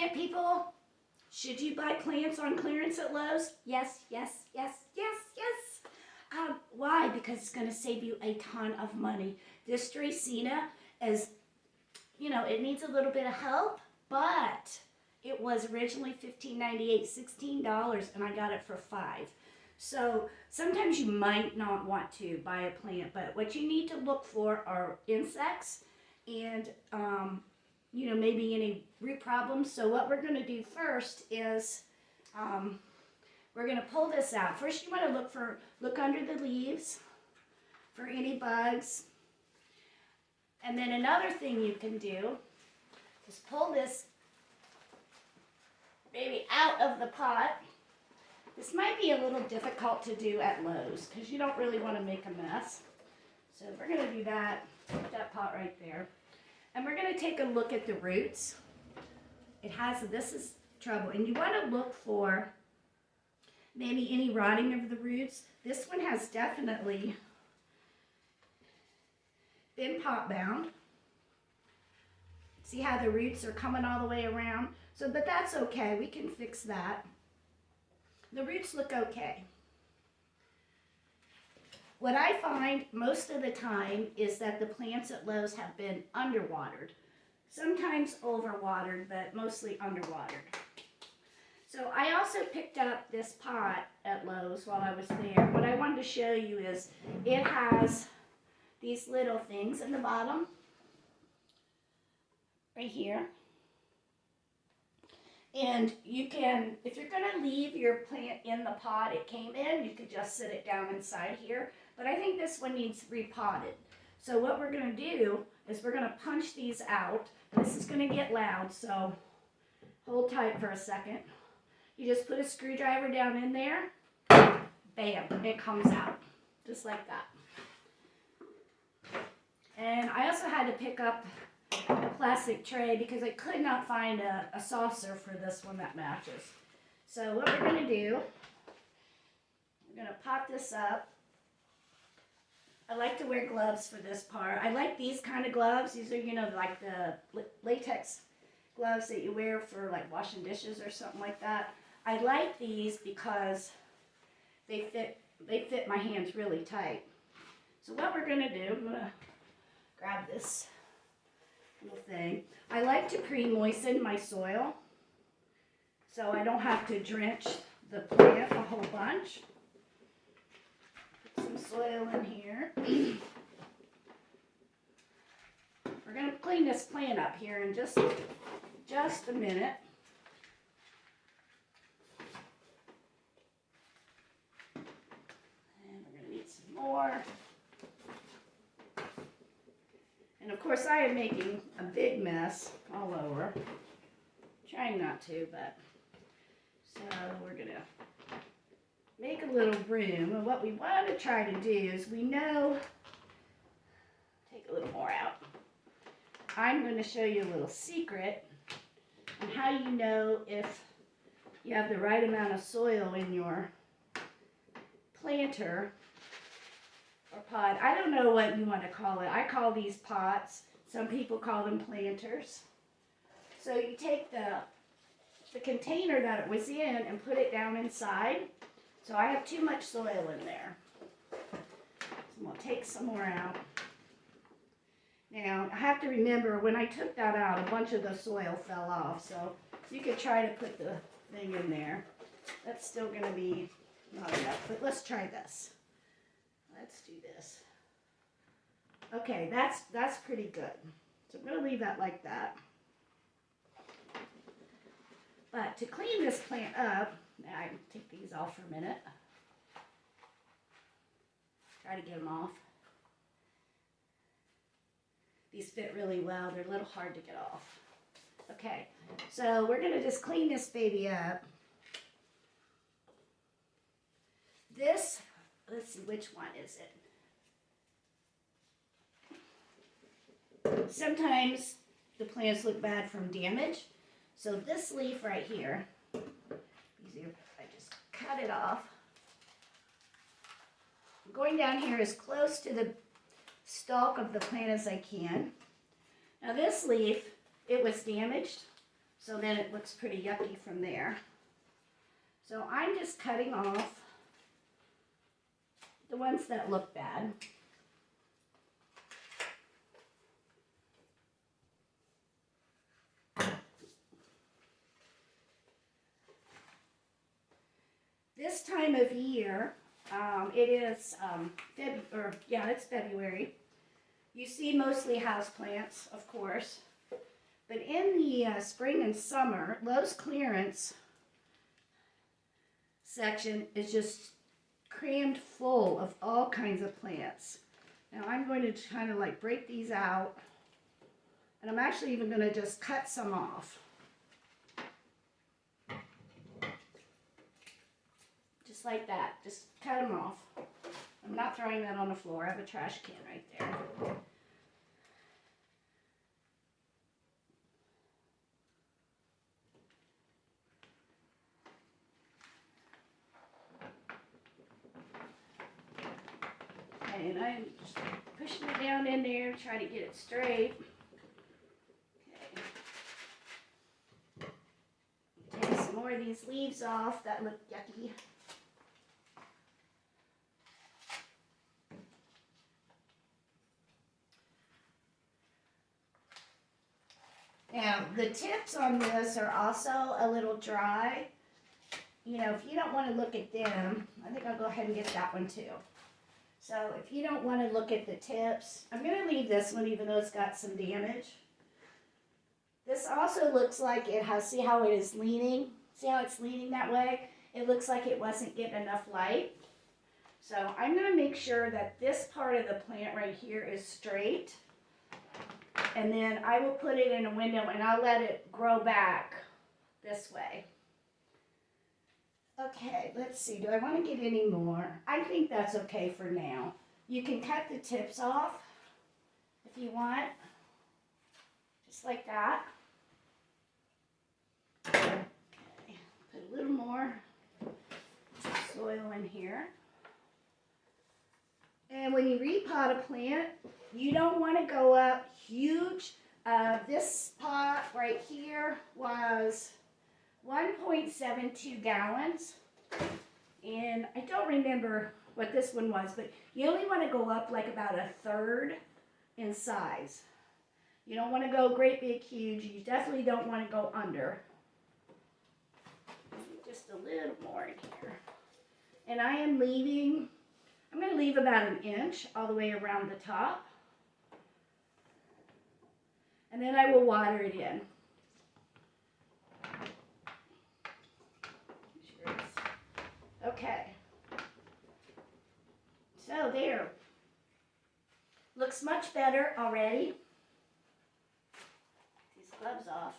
plant people, should you buy plants on clearance at Lowe's? Yes, yes, yes, yes, yes. Why? Because it's going to save you a ton of money. This Dracaena is, you know, it needs a little bit of help, but it was originally $15.98, $16, and I got it for $5. So sometimes you might not want to buy a plant, but what you need to look for are insects and, you know, maybe any root problems. So what we're going to do first is we're going to pull this out. First, you want to look under the leaves for any bugs. And then another thing you can do is pull this baby out of the pot. This might be a little difficult to do at Lowe's because you don't really want to make a mess. So we're going to do that, put that pot right there. And we're going to take a look at the roots. This is trouble. And you want to look for maybe any rotting of the roots. This one has definitely been pot bound. See how the roots are coming all the way around? So, but that's okay. We can fix that. The roots look okay. What I find most of the time is that the plants at Lowe's have been underwatered. Sometimes overwatered, but mostly underwatered. So I also picked up this pot at Lowe's while I was there. What I wanted to show you is it has these little things in the bottom, right here. And you can, if you're going to leave your plant in the pot it came in, you could just sit it down inside here. But I think this one needs repotted. So what we're going to do is we're going to punch these out. This is going to get loud, so hold tight for a second. You just put a screwdriver down in there. Bam, it comes out. Just like that. And I also had to pick up a plastic tray because I could not find a saucer for this one that matches. So what we're going to do, we're going to pop this up. I like to wear gloves for this part. I like these kind of gloves. These are, you know, like the latex gloves that you wear for like washing dishes or something like that. I like these because they fit my hands really tight. So what we're going to do, I'm going to grab this little thing. I like to pre-moisten my soil so I don't have to drench the plant a whole bunch. Put some soil in here. We're going to clean this plant up here in just a minute. And we're going to need some more. And of course I am making a big mess all over. Trying not to, but so we're going to make a little room. And what we want to try to do is take a little more out. I'm going to show you a little secret on how you know if you have the right amount of soil in your planter or pot. I don't know what you want to call it. I call these pots. Some people call them planters. So you take the container that it was in and put it down inside. So I have too much soil in there. So I'm going to take some more out. Now, I have to remember, when I took that out, a bunch of the soil fell off. So you could try to put the thing in there. That's still going to be not enough, but let's try this. Let's do this. Okay, that's pretty good. So I'm going to leave that like that. But to clean this plant up, now I can take these off for a minute. Try to get them off. These fit really well. They're a little hard to get off. Okay, so we're going to just clean this baby up. This, let's see, which one is it? Sometimes the plants look bad from damage. So this leaf right here, easier if I just cut it off. I'm going down here as close to the stalk of the plant as I can. Now this leaf, it was damaged, So then it looks pretty yucky from there. So I'm just cutting off the ones that look bad. This time of year, it is it's February. You see mostly houseplants, of course. But in the spring and summer, Lowe's clearance section is just crammed full of all kinds of plants. Now I'm going to kind of like break these out, and I'm actually even going to just cut some off. Just like that, just cut them off. I'm not throwing that on the floor, I have a trash can right there. And I'm just pushing it down in there, try to get it straight. Okay. Take some more of these leaves off that look yucky. Now, the tips on this are also a little dry. You know, if you don't want to look at them, I think I'll go ahead and get that one too. So if you don't want to look at the tips, I'm going to leave this one even though it's got some damage. This also looks like it has, see how it is leaning? See how it's leaning that way? It looks like it wasn't getting enough light. So I'm going to make sure that this part of the plant right here is straight. And then I will put it in a window and I'll let it grow back this way. Okay, let's see. Do I want to get any more? I think that's okay for now. You can cut the tips off if you want. Just like that. Okay, put a little more soil in here. And when you repot a plant, you don't want to go up huge. This pot right here was 1.72 gallons. And I don't remember what this one was, but you only want to go up like about a third in size. You don't want to go great big huge. You definitely don't want to go under. Just a little more in here. And I'm going to leave about an inch all the way around the top. And then I will water it in. Okay. So there. Looks much better already. These gloves off.